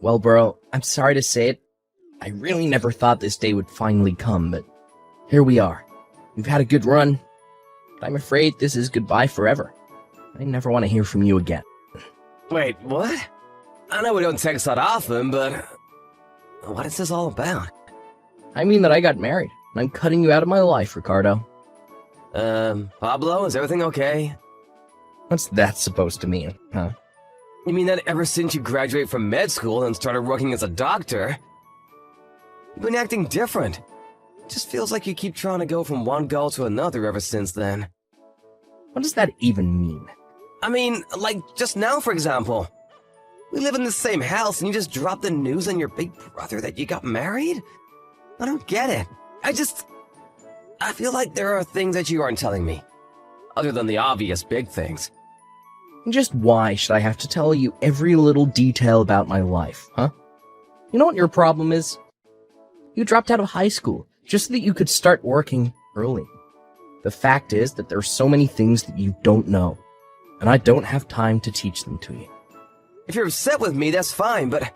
Well, bro, I'm sorry to say it. I really never thought this day would finally come, but here we are. We've had a good run, but I'm afraid this is goodbye forever. I never want to hear from you again. Wait, what? I know we don't text that often, but what is this all about? I mean that I got married, and I'm cutting you out of my life, Ricardo. Pablo, is everything okay? What's that supposed to mean, huh? You mean that ever since you graduated from med school and started working as a doctor, you've been acting different. It just feels like you keep trying to go from one goal to another ever since then. What does that even mean? I mean, like just now, for example. We live in the same house and you just dropped the news on your big brother that you got married? I don't get it. I feel like there are things that you aren't telling me. Other than the obvious big things. Just why should I have to tell you every little detail about my life, huh? You know what your problem is? You dropped out of high school just so that you could start working early. The fact is that there are so many things that you don't know, and I don't have time to teach them to you. If you're upset with me, that's fine, but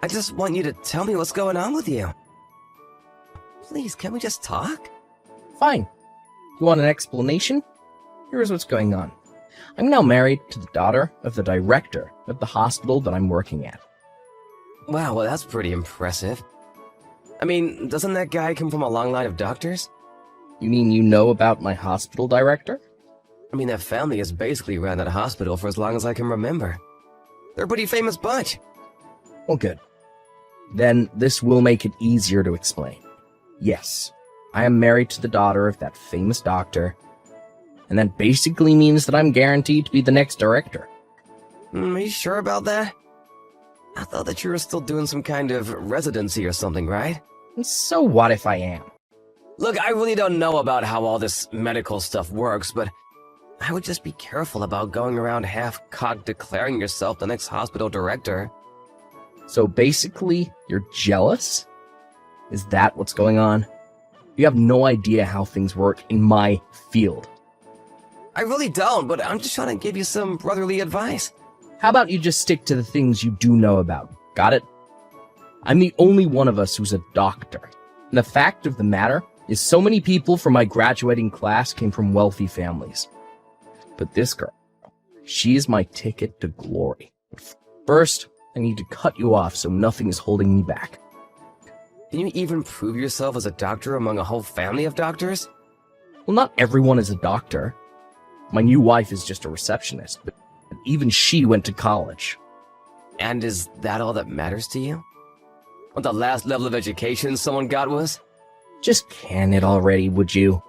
I just want you to tell me what's going on with you. Please, can we just talk? Fine. You want an explanation? Here's what's going on. I'm now married to the daughter of the director of the hospital that I'm working at. Wow, well that's pretty impressive. I mean, doesn't that guy come from a long line of doctors? You mean you know about my hospital director? I mean, that family has basically ran that hospital for as long as I can remember. They're a pretty famous bunch. Well, good. Then this will make it easier to explain. Yes, I am married to the daughter of that famous doctor, and that basically means that I'm guaranteed to be the next director. Are you sure about that? I thought that you were still doing some kind of residency or something, right? And so what if I am? Look, I really don't know about how all this medical stuff works, but I would just be careful about going around half-cocked declaring yourself the next hospital director. So basically, you're jealous? Is that what's going on? You have no idea how things work in my field. I really don't, but I'm just trying to give you some brotherly advice. How about you just stick to the things you do know about? Got it? I'm the only one of us who's a doctor. And the fact of the matter is so many people from my graduating class came from wealthy families. But this girl, she is my ticket to glory. But first, I need to cut you off so nothing is holding me back. Can you even prove yourself as a doctor among a whole family of doctors? Well, not everyone is a doctor. My new wife is just a receptionist, but even she went to college. And is that all that matters to you? What the last level of education someone got was? Just can it already, would you?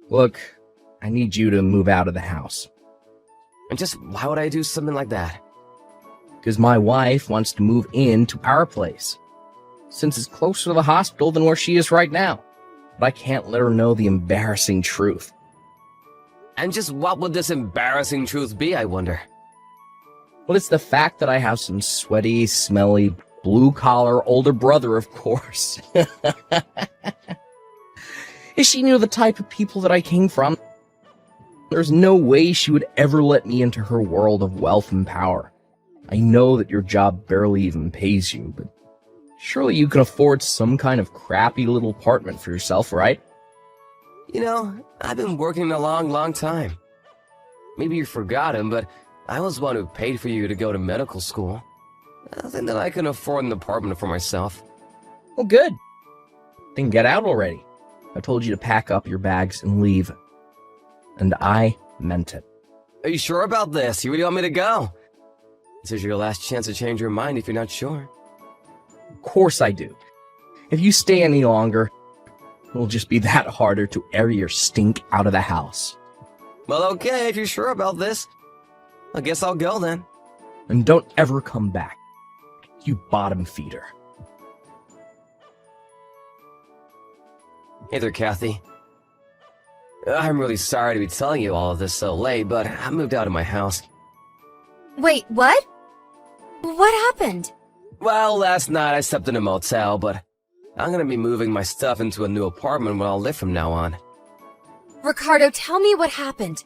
Look, I need you to move out of the house. And just why would I do something like that? Because my wife wants to move into our place, since it's closer to the hospital than where she is right now. But I can't let her know the embarrassing truth. And just what would this embarrassing truth be, I wonder? Well, it's the fact that I have some sweaty, smelly, blue-collar older brother, of course. If she knew the type of people that I came from, there's no way she would ever let me into her world of wealth and power. I know that your job barely even pays you, but surely you can afford some kind of crappy little apartment for yourself, right? You know, I've been working a long time. Maybe you forgot him, but I was the one who paid for you to go to medical school. I think that I can afford an apartment for myself. Well, good. Then get out already. I told you to pack up your bags and leave. And I meant it. Are you sure about this? You really want me to go? This is your last chance to change your mind if you're not sure. Of course I do. If you stay any longer, it'll just be that harder to air your stink out of the house. Well, okay, if you're sure about this. I guess I'll go then. And don't ever come back, you bottom feeder. Hey there, Kathy. I'm really sorry to be telling you all of this so late, but I moved out of my house. Wait, what? What happened? Well, last night I slept in a motel, but I'm gonna be moving my stuff into a new apartment where I'll live from now on. Ricardo, tell me what happened.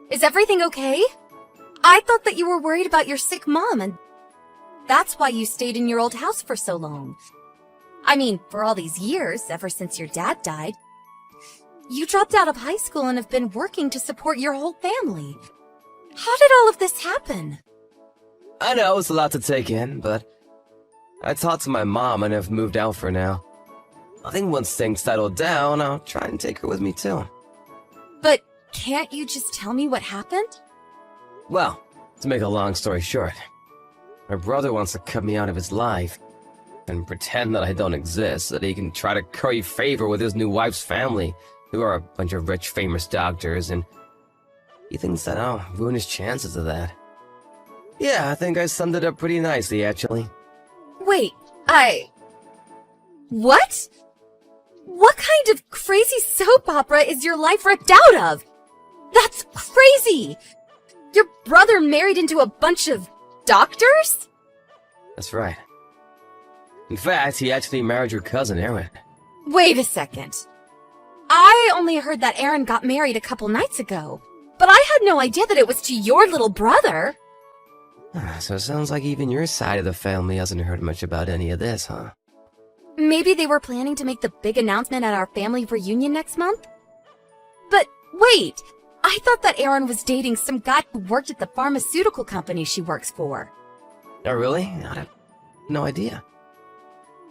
Is everything okay? I thought that you were worried about your sick mom and... That's why you stayed in your old house for so long. I mean, for all these years, ever since your dad died. You dropped out of high school and have been working to support your whole family. How did all of this happen? I know it's a lot to take in, but I talked to my mom and have moved out for now. I think once things settle down, I'll try and take her with me too. But can't you just tell me what happened? Well, to make a long story short, my brother wants to cut me out of his life and pretend that I don't exist so that he can try to curry favor with his new wife's family, who are a bunch of rich, famous doctors, and he thinks that I'll ruin his chances of that. Yeah, I think I summed it up pretty nicely, actually. Wait, What? What kind of crazy soap opera is your life ripped out of? That's crazy! Your brother married into a bunch of doctors? That's right. In fact, he actually married your cousin, Erin. Wait a second. I only heard that Aaron got married a couple nights ago, but I had no idea that it was to your little brother. So it sounds like even your side of the family hasn't heard much about any of this, huh? Maybe they were planning to make the big announcement at our family reunion next month? But wait, I thought that Aaron was dating some guy who worked at the pharmaceutical company she works for. Oh, really? I have no idea.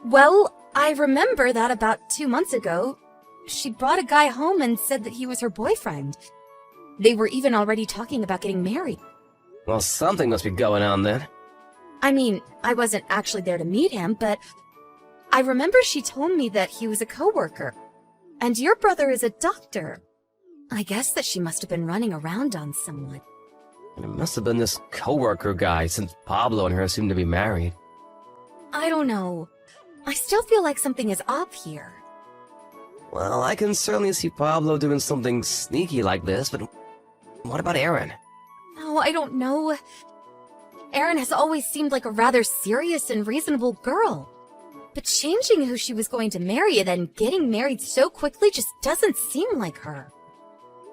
Well, I remember that about 2 months ago, she brought a guy home and said that he was her boyfriend. They were even already talking about getting married. Well, something must be going on then. I mean, I wasn't actually there to meet him, but I remember she told me that he was a coworker. And your brother is a doctor. I guess that she must have been running around on someone. It must have been this coworker guy, since Pablo and her seem to be married. I don't know. I still feel like something is off here. Well, I can certainly see Pablo doing something sneaky like this, but what about Erin? Oh, I don't know. Erin has always seemed like a rather serious and reasonable girl. But changing who she was going to marry and then getting married so quickly just doesn't seem like her.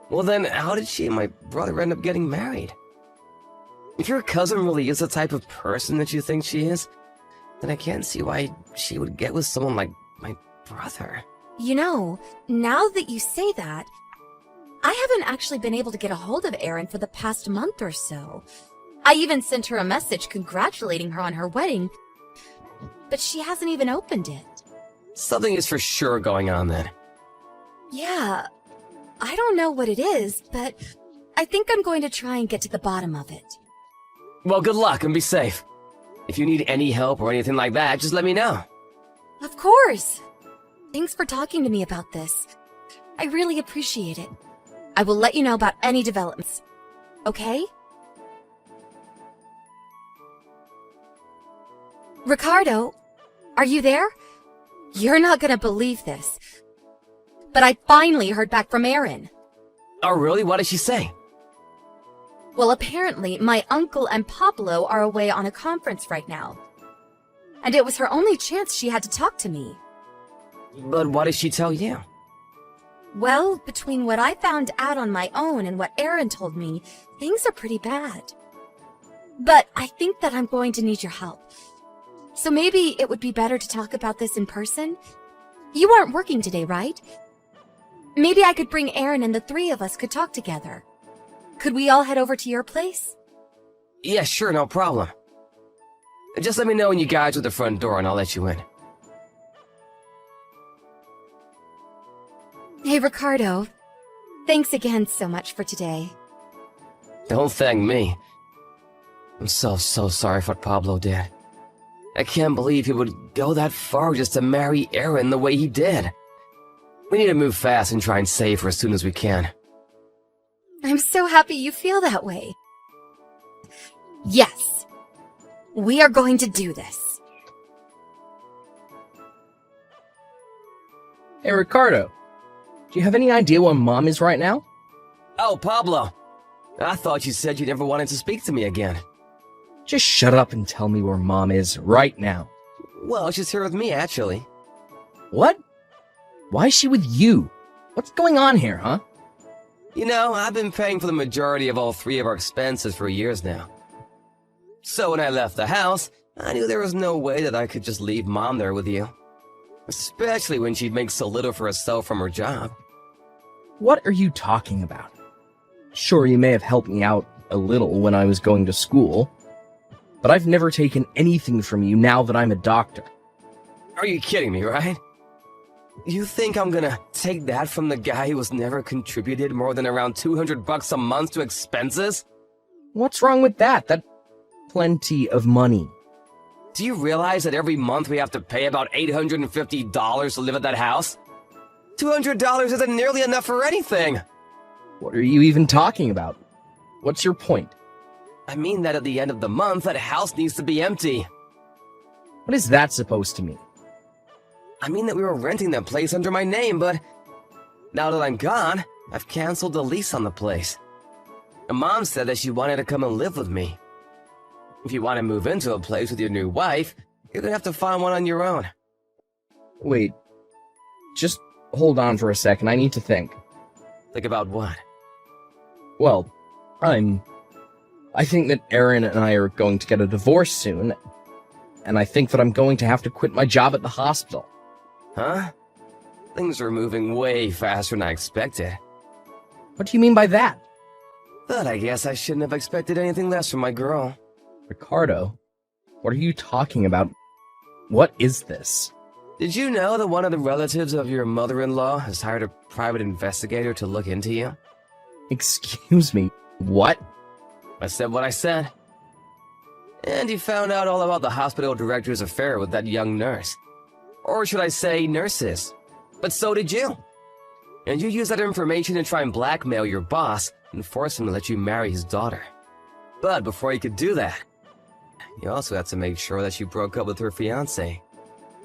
Well then, how did she and my brother end up getting married? If your cousin really is the type of person that you think she is, then I can't see why she would get with someone like my brother. You know, now that you say that, I haven't actually been able to get a hold of Erin for the past month or so. I even sent her a message congratulating her on her wedding, but she hasn't even opened it. Something is for sure going on then. Yeah, I don't know what it is, but I think I'm going to try and get to the bottom of it. Well, good luck and be safe. If you need any help or anything like that, just let me know. Of course! Thanks for talking to me about this. I really appreciate it. I will let you know about any developments. Okay? Ricardo, are you there? You're not gonna believe this, but I finally heard back from Erin. Oh, really? What did she say? Well, apparently, my uncle and Pablo are away on a conference right now. And it was her only chance she had to talk to me. But what did she tell you? Well, between what I found out on my own and what Erin told me, things are pretty bad. But I think that I'm going to need your help. So maybe it would be better to talk about this in person? You aren't working today, right? Maybe I could bring Erin and the three of us could talk together. Could we all head over to your place? Yeah, sure, no problem. Just let me know when you guys are at the front door and I'll let you in. Hey, Ricardo. Thanks again so much for today. Don't thank me. I'm so sorry for what Pablo did. I can't believe he would go that far just to marry Erin the way he did. We need to move fast and try and save her as soon as we can. I'm so happy you feel that way. Yes. We are going to do this. Hey, Ricardo. Do you have any idea where Mom is right now? Oh, Pablo. I thought you said you never wanted to speak to me again. Just shut up and tell me where Mom is right now. Well, she's here with me, actually. What? Why is she with you? What's going on here, huh? You know, I've been paying for the majority of all three of our expenses for years now. So when I left the house, I knew there was no way that I could just leave Mom there with you. Especially when she'd make so little for herself from her job. What are you talking about? Sure, you may have helped me out a little when I was going to school, but I've never taken anything from you now that I'm a doctor. Are you kidding me, right? You think I'm gonna take that from the guy who has never contributed more than around $200 a month to expenses? What's wrong with that? That's plenty of money. Do you realize that every month we have to pay about $850 to live at that house? $200 isn't nearly enough for anything! What are you even talking about? What's your point? I mean that at the end of the month, that house needs to be empty. What is that supposed to mean? I mean that we were renting that place under my name, but now that I'm gone, I've canceled the lease on the place. And Mom said that she wanted to come and live with me. If you want to move into a place with your new wife, you're gonna have to find one on your own. Wait, just hold on for a second. I need to think. Think about what? Well, I think that Aaron and I are going to get a divorce soon, and I think that I'm going to have to quit my job at the hospital. Huh? Things are moving way faster than I expected. What do you mean by that? But I guess I shouldn't have expected anything less from my girl. Ricardo, what are you talking about? What is this? Did you know that one of the relatives of your mother-in-law has hired a private investigator to look into you? Excuse me, what? I said what I said. And he found out all about the hospital director's affair with that young nurse. Or should I say, nurses. But so did you. And you used that information to try and blackmail your boss and force him to let you marry his daughter. But before you could do that, you also had to make sure that she broke up with her fiancé.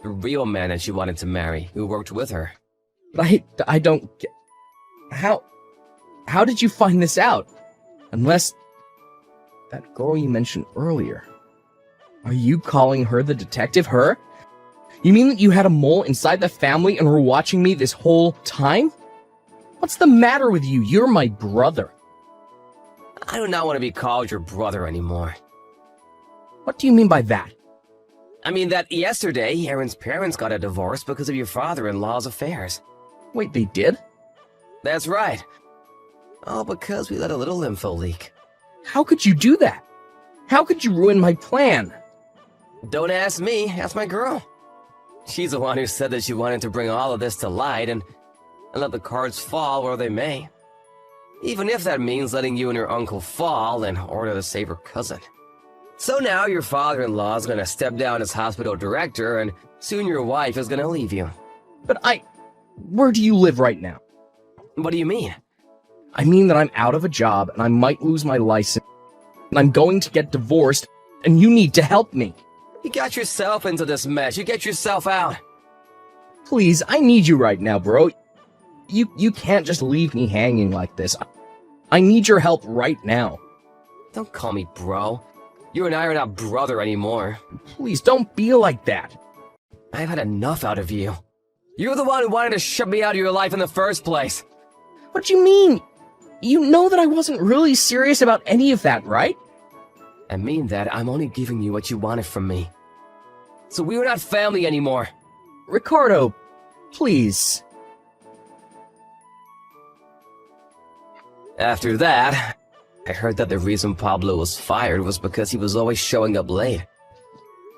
The real man that she wanted to marry, who worked with her. But I don't get... How did you find this out? Unless... that girl you mentioned earlier. Are you calling her the detective, her? You mean that you had a mole inside the family and were watching me this whole time? What's the matter with you? You're my brother. I do not want to be called your brother anymore. What do you mean by that? I mean that yesterday, Aaron's parents got a divorce because of your father-in-law's affairs. Wait, they did? That's right. All because we let a little info leak. How could you do that? How could you ruin my plan? Don't ask me, ask my girl. She's the one who said that she wanted to bring all of this to light and let the cards fall where they may. Even if that means letting you and your uncle fall in order to save her cousin. So now your father-in-law is gonna step down as hospital director and soon your wife is gonna leave you. But where do you live right now? What do you mean? I mean that I'm out of a job and I might lose my license. And I'm going to get divorced and you need to help me. You got yourself into this mess. You get yourself out. Please, I need you right now, bro. You can't just leave me hanging like this. I need your help right now. Don't call me bro. You and I are not brother anymore. Please, don't be like that. I've had enough out of you. You're the one who wanted to shut me out of your life in the first place. What do you mean? You know that I wasn't really serious about any of that, right? I mean that I'm only giving you what you wanted from me. So we are not family anymore. Ricardo, please. After that, I heard that the reason Pablo was fired was because he was always showing up late.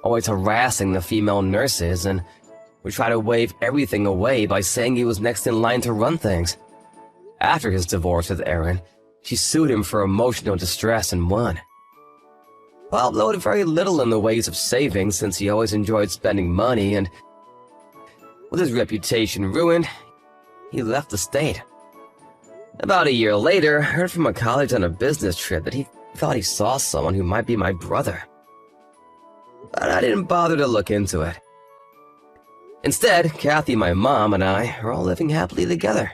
Always harassing the female nurses and would try to wave everything away by saying he was next in line to run things. After his divorce with Aaron, she sued him for emotional distress and won. Pablo had very little in the ways of saving since he always enjoyed spending money, and with his reputation ruined, he left the state. About a year later, I heard from a college on a business trip that he thought he saw someone who might be my brother. But I didn't bother to look into it. Instead, Kathy, my mom, and I are all living happily together.